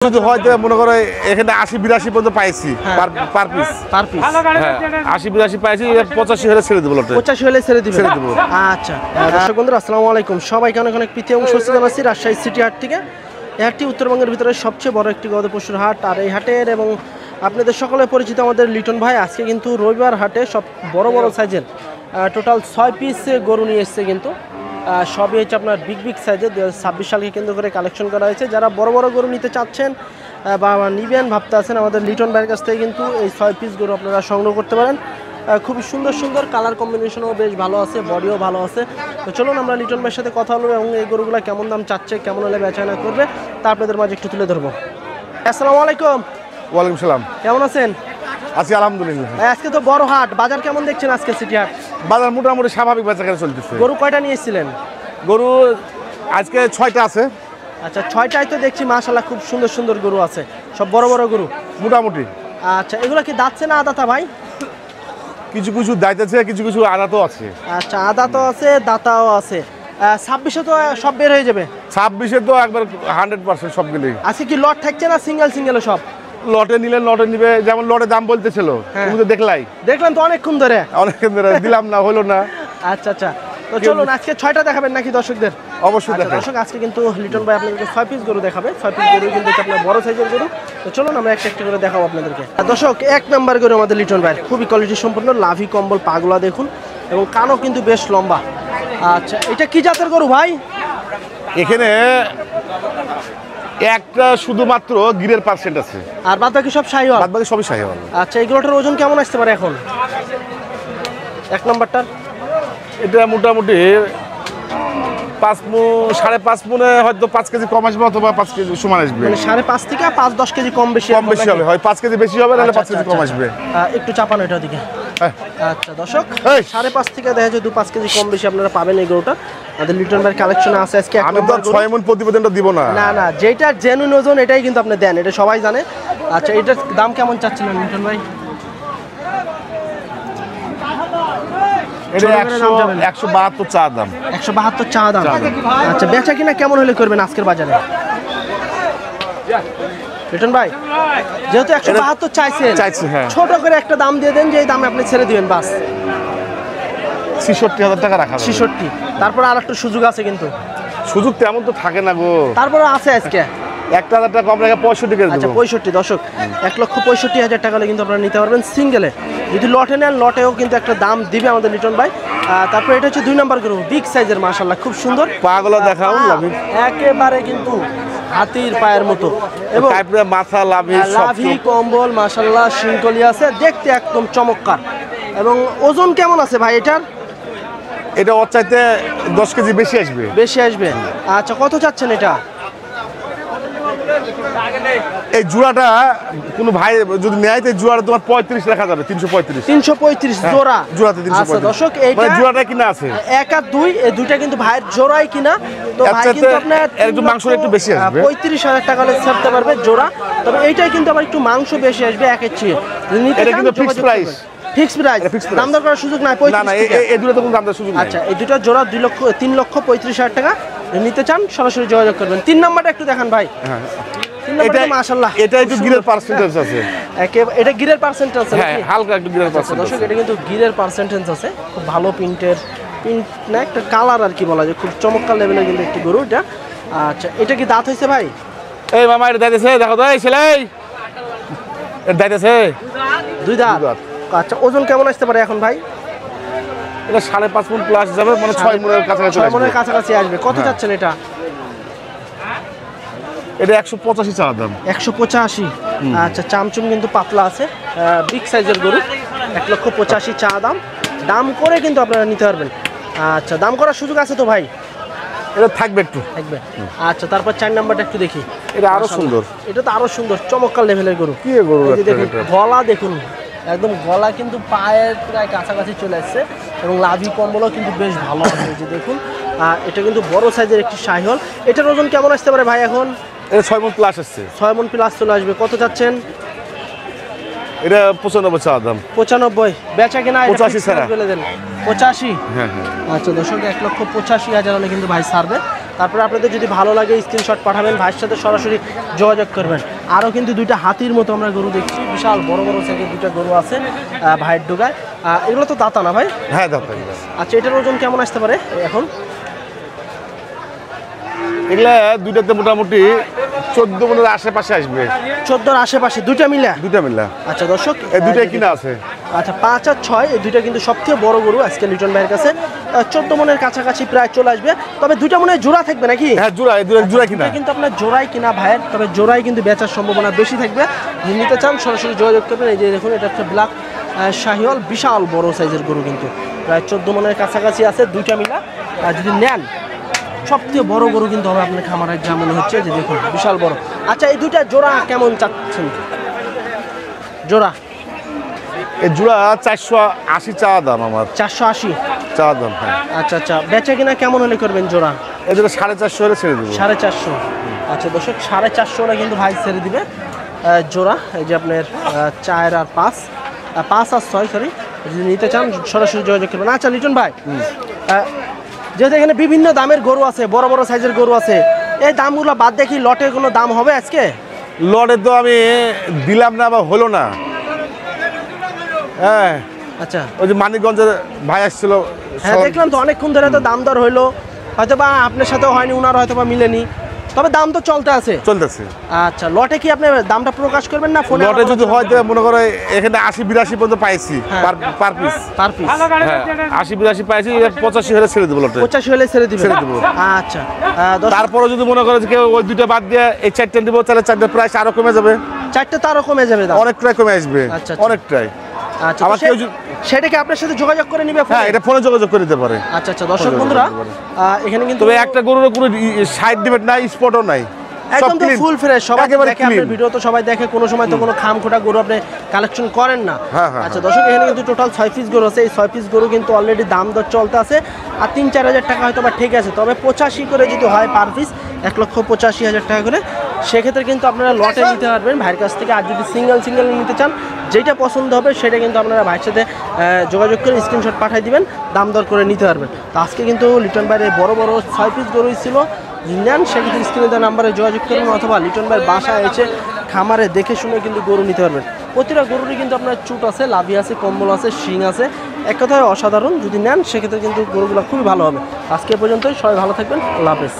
যদি হয়তো মনে করো এখানে ৮০-৮২ পর্যন্ত পাইছি পার পিস হ্যাঁ ৮০-৮২ পাইছি ৮৫ হলে ছেড়ে দেবো ৮৫ হলে ছেড়ে দেবো আচ্ছা দর্শক বন্ধুরা আসসালামু আলাইকুম সবাইকে অনেক অনেক প্রীতি এবং স্বাগত জানাচ্ছি রাজশাহী সিটি হাট থেকে। এই হাটটি উত্তরবঙ্গের ভিতরে সবচেয়ে বড় একটি গবাদি পশুর হাট। আর এই হাটের এবং আপনাদের সকলে পরিচিত আমাদের লিটন ভাই আজকে কিন্তু রবিবার হাটে সব বড় বড় সাইজের টোটাল 6 পিস গরু নিয়ে এসছে। কিন্তু সবই হচ্ছে আপনার বিগ সাইজের ২০২৬ সালকে কেন্দ্র করে কালেকশন করা হয়েছে। যারা বড় বড় গরু নিতে চাচ্ছেন বা নিবেন ভাবতে আছেন আমাদের লিটন ভাইয়ের কাছ থেকে কিন্তু এই 6 পিস গরু আপনারা সংগ্রহ করতে পারেন। খুবই সুন্দর সুন্দর কালার কম্বিনেশনও বেশ ভালো আছে, বডিও ভালো আছে। তো চলুন আমরা লিটন ভাইয়ের সাথে কথা বলবো এবং এই গরুগুলো কেমন দাম চাচ্ছে, কেমন হলে বেচাকেনা করবে তা আপনাদের মাঝে একটু তুলে ধরবো। আসসালামু আলাইকুম। ওয়ালাইকুম সালাম। কেমন আছেন? আছি আলহামদুলিল্লাহ। আজকে তো বড় হাট, বাজার কেমন দেখছেন আজকে সিটি হাট? বাজার মোটামুটি স্বাভাবিক বেচাকেনা চলতেছে। গরু কয়টা নিয়ে এসেছিলেন? গরু আজকে 6টা আছে। আচ্ছা 6টায় তো দেখছি মাশাআল্লাহ খুব সুন্দর সুন্দর গরু আছে, সব বড় বড় গরু মোটামুটি। আচ্ছা এগুলো কি দাঁতছে না আদাতা ভাই? কিছু কিছু দাইতেছে, কিছু কিছু আদাতও আছে। আচ্ছা আদাতও আছে, দাতাও আছে। 26-এ তো সব বের হয়ে যাবে। 26-এ তো একবার 100% সবগুলোই। আজকে কি লট থাকছে না সিঙ্গেল সব? লটে নিলে লটে নিবে, যেমন লটে দাম বলতেছিল তুমি তো দেখলাই। দেখলাম তো অনেকক্ষণ ধরে দিলাম না, হলো না। আচ্ছা আচ্ছা তো চলুন আজকে 6টা দেখাবেন নাকি দর্শকদের? অবশ্যই দেখাবেন। দর্শক আজকে কিন্তু লিটন ভাই আপনাদেরকে 6 পিস গরু দেখাবে। 6 পিস গরু কিন্তু আপনার বড় সাইজের গরু। তো চলুন আমরা একটা একটা করে দেখাবো আপনাদেরকে। দর্শক 1 নাম্বার গরু আমাদের লিটন ভাই, খুবই কোয়ালিটি সম্পন্ন, লাভি কম্বল পাগলা দেখুন এবং কানও কিন্তু বেশ লম্বা। আচ্ছা এটা কি জাতের গরু ভাই? এখানে একটা শুধুমাত্র গিরের পার্সেন্ট আছে, আর বাদ বাকি সব শাহিওয়াল? বাদ বাকি সবই শাহিওয়াল। আচ্ছা এগুলোটার ওজন কেমন আসতে পারে এখন 1 নাম্বারটার? এটা মোটামুটি 5.5 মনে হয়তো 5 কেজি কম আসবে অথবা 5 কেজি সমান আসবে। মানে 5.5 থেকে 5-10 কেজি কম বেশি হবে, হয় 5 কেজি বেশি হবে নাহলে 5 কেজি কম আসবে। একটু চাপানো এটার দিকে। আচ্ছা দর্শক 5.5 থেকে দেখা যায় 2-5 কেজি কম বেশি আপনারা পাবেন এই গরুটা। আমাদের লিটন ভাইয়ের কালেকশনে আছে আজকে। আমি তো 6 মণ প্রতিবেদনটা দিব না। না যেটা জেনুইন ওজন এটাই কিন্তু আপনি দেন, এটা সবাই জানে। আচ্ছা এটার দাম কেমন চাচ্ছিলেন লিটন ভাই? এটা 172 চা দাম। 172 চা দাম। আচ্ছা বেচা কিনা কেমন হলে করবেন আজকের বাজারে লিটন ভাই? যেহেতু 172 চাইছে হ্যাঁ, ছোট করে একটা দাম দিয়ে দেন যে এই দামে আপনি ছেড়ে দিবেন বাস। ৬৬,০০০ টাকা রাখা যাবে। ৬৬। তারপর আর একটা সুযোগ আছে কিন্তু। সুযোগ তেমন তো থাকে না গো। তারপরে আছে আজকে 1,০০০ টাকা কম রেখে 65 কেজি। আচ্ছা 65 দর্শক 1,65,০০০ টাকা হলে কিন্তু আপনারা নিতে পারবেন সিঙ্গেলে। যদি লটে নেন লটেও কিন্তু একটা দাম দিবে আমাদের লিটন ভাই। তারপরে এটা হচ্ছে 2 নাম্বার গরু, বিগ সাইজের মাশাআল্লাহ খুব সুন্দর। পাগুলো দেখাও, লাভি একেবারে কিন্তু হাতির পায়ের মতো এবং মাথা লাভি কম্বল মাশাআল্লাহ শিংকলি আছে, দেখতে একদম চমৎকার। এবং ওজন কেমন আছে ভাই এটার? এটা ওর চাইতে 10 কেজি বেশি আসবে। আচ্ছা কত চাচ্ছেন এটা? এই জোড়াটা কোনো ভাই যদি নেয় তো জোড়াটা তোমার 35 রাখা যাবে। 335 জোড়া। জোড়াতে 335। আচ্ছা দর্শক এইটা মানে জোড়াটা কিনা আছে 1 আর 2 এই দুইটা কিন্তু ভাইয়ের জোড়াই কিনা। তো ভাই কিন্তু আপনার একটু মাংস একটু বেশি আসবে, 35,000 টাকা হলে ছাড়তে পারবে জোড়া। তবে এইটাই কিন্তু আবার একটু মাংস বেশি আসবে একের চেয়ে। এটা কিন্তু ফিক্সড প্রাইস। দাম দর করার সুযোগ নাই। না এই দুটো তো কোনো দাম দর সুযোগ নাই। আচ্ছা এই দুটো জোড়া 3,35,000 টাকা। নিতে চান সরাসরি যোগাযোগ করবেন। 3 নাম্বারটা একটু দেখান ভাই। হ্যাঁ এটা মাশাআল্লাহ এটা একটু গিরের পার্সেন্টেজ আছে। এটা গিরের পার্সেন্টেজ আছে। হ্যাঁ হালকা একটু গিরের পার্সেন্টেজ। দর্শক এটা কিন্তু গিরের পার্সেন্টেজ আছে, খুব ভালো প্রিন্ট না একটা কালার আর কি বলা যায়, খুব চমৎকার লেভেলের কিন্তু একটি গরু এটা। আচ্ছা এটা কি দাঁত হয়েছে ভাই? এই মামা এটা দাইতেছে, দেখো তো এই ছেলে এটা দাইতেছে 2 দাঁত। আচ্ছা ওজন কেমন আসতে পারে এখন ভাই? এটা 5.5 মণ প্লাস যাবে, মানে 6 মণের কাছাকাছি। 6 মণের কাছাকাছি আসবে। কত চাচ্ছেন এটা? এটা 185 চা দাম। 185। আচ্ছা চামচুম কিন্তু পাতলা আছে, বিগ সাইজের গরু। 1,85,000 চা দাম করে কিন্তু আপনারা নিতে পারবেন। আচ্ছা দাম করার সুযোগ আছে তো ভাই? এটা থাকবে। আচ্ছা তারপর 4 নাম্বারটা একটু দেখি। এটা আরো সুন্দর। এটা তো আরো সুন্দর, চমৎকার লেভেলের গরু। কি গরু দেখুন গলা দেখুন, একদম গলা কিন্তু পায়ের প্রায় কাছাকাছি চলে আসছে এবং লাভি কম্বলও কিন্তু বেশ ভালো আছে। যে দেখুন এটা কিন্তু বড় সাইজের একটি শাহিওয়াল। এটার ওজন কেমন আসতে পারে ভাই এখন? এটা 6 মণ প্লাস আসছে। 6 মণ প্লাস চলে আসবে। কত চাচ্ছেন? এটা 95 চা দাম। 95 বেচা কিনা 85 ছাড়া বলে দেন। 85। হ্যাঁ আচ্ছা দর্শক 1,85,000 হলে কিন্তু ভাই ছাড়বে। তারপরে আপনাদের যদি ভালো লাগে স্ক্রিনশট পাঠাবেন, ভাইয়ের সাথে সরাসরি যোগাযোগ করবেন। আরও কিন্তু দুইটা হাতির মতো আমরা গরু দেখছি, বিশাল বড় বড় সাইজের দুইটা গরু আছে ভাইয়ের ডোগায়। এগুলো তো দাতা না ভাই? হ্যাঁ দাতা। আচ্ছা, এটার ওজন কেমন আসতে পারে এখন? এগুলা দুইটাতে মোটামুটি 14 মনের আশেপাশে আসবে। 14-র আশেপাশে দুইটা মিলা? দুইটা মিলা। আচ্ছা দর্শক, এই দুইটাই কিনা আছে। আচ্ছা, 5 আর 6 এই দুইটা কিন্তু সবথেকে বড় গরু আজকে লিটন ভাইয়ের কাছে। 14 মনের কাছাকাছি প্রায় চলে আসবে। তবে দুইটা মনে হয় জোড়া থাকবে নাকি? হ্যাঁ জোড়া, এই জোড়া কিনা। কিন্তু আপনার জোড়াই কিনা ভাইয়ের, তবে জোড়াই কিন্তু বেচার সম্ভাবনা বেশি থাকবে। যদি নিতে চান সরাসরি যোগাযোগ করবেন। এই যে দেখুন, এটা একটা ব্ল্যাক শাহিওয়াল, বিশাল বড় সাইজের গরু, কিন্তু প্রায় 14 মনের কাছাকাছি আছে দুইটা মিলা। যদি নেন সবথেকে বড় গরু কিন্তু হবে আপনার খামারের, যা মনে হচ্ছে যে দেখুন বিশাল বড়। আচ্ছা, এই দুইটা জোড়া কেমন চাচ্ছেন? জোড়া এই জোড়া 480 চা দাম আমার। 480 চা দাম। হ্যাঁ। আচ্ছা আচ্ছা, বেচা কিনা কেমন হলে করবেন জোড়া? এই জোড়া 450 হলে ছেড়ে দেবো। 450? আচ্ছা দর্শক, 450 হলে কিন্তু ভাই ছেড়ে দিবে জোড়া। এই যে আপনার 4 আর 5 আর 6 সরি, যদি নিতে চান সরাসরি যোগাযোগ করবেন। আচ্ছা লিটন ভাই, যেহেতু এখানে বিভিন্ন দামের গরু আছে, বড় বড় সাইজের গরু আছে, এই দামগুলো বাদ দেখি লটের কোনো দাম হবে আজকে? লটে তো আমি দিলাম না বা হলো না। হ্যাঁ। আচ্ছা, ওই যে মানিকগঞ্জের ভাই আসছিল। হ্যাঁ দেখলাম তো, অনেকক্ষণ ধরে তো দাম দর হইলো, হয়তো বা আপনার সাথে হয়নি, উনার হয়তো বা মিলেনি, তবে দাম তো চলতেছে। আচ্ছা, লটে কি আপনি দামটা প্রকাশ করবেন না ফোনে? লটে যদি হয় মনে করে এখানে 80-82 পর্যন্ত পাইছি পার পিস। হ্যাঁ 80-82 পাইছি, 85 হলে ছেড়ে দেবো। লটে 85 হলে ছেড়ে দেবো। আচ্ছা, তারপরে যদি মনে করে যে কেউ ওই দুইটা বাদ দিয়ে এই 4টা দিব, তাহলে 4টার প্রাইস আরো কমে যাবে। 4টা তো আরো কমে যাবে, অনেকটাই কমে আসবে। আচ্ছা, অনেকটাই। আচ্ছা, আবার কেউ সেটা কি আপনার সাথে যোগাযোগ করে নিবে? হ্যাঁ, এটা ফোনে যোগাযোগ করে নিতে পারে। আচ্ছা আচ্ছা, দর্শক বন্ধুরা, এখানে কিন্তু তবে একটা গরুর কোনো সাইড ডিবেট নাই, স্পটও নাই, একদম তো ফুল ফ্রেশ। সবাই দেখে, আপনার ভিডিও তো সবাই দেখে, কোনো সময় তো কোনো খামখোটা গরু আপনি কালেকশন করেন না। আচ্ছা দর্শক, এখানে কিন্তু টোটাল 6 পিস গরু আছে। এই 6 পিস গরু কিন্তু অলরেডি দাম দর চলতে আছে, আর 3-4 হাজার টাকা হয়তো বা ঠিক আছে। তবে 85 করে যদি হয় পার পিস, 1,85,000 টাকা করে, সেক্ষেত্রে কিন্তু আপনারা লটে নিতে পারবেন ভাইয়ের কাছ থেকে। আর যদি সিঙ্গেল নিতে চান, যেটা পছন্দ হবে সেটা কিন্তু আপনারা ভাইয়ের সাথে যোগাযোগ করে স্ক্রিনশট পাঠিয়ে দিবেন, দাম দর করে নিতে পারবেন। তো আজকে কিন্তু লিটন ভাইয়ের বড় বড় 6 পিস গরুই ছিল। নেন সেক্ষেত্রে স্ক্রিনে দেওয়া নাম্বারে যোগাযোগ করবেন, অথবা লিটন ভাইয়ের বাসায় এসে খামারে দেখে শুনে কিন্তু গরু নিতে পারবেন। প্রতিটা গরুরই কিন্তু আপনার চুট আছে, লাভি আছে, কম্বল আছে, শিং আছে, এক কথায় অসাধারণ। যদি নেন সেক্ষেত্রে কিন্তু গরুগুলো খুবই ভালো হবে। আজকে পর্যন্তই, সবাই ভালো থাকবেন, আল্লাহ হাফেজ।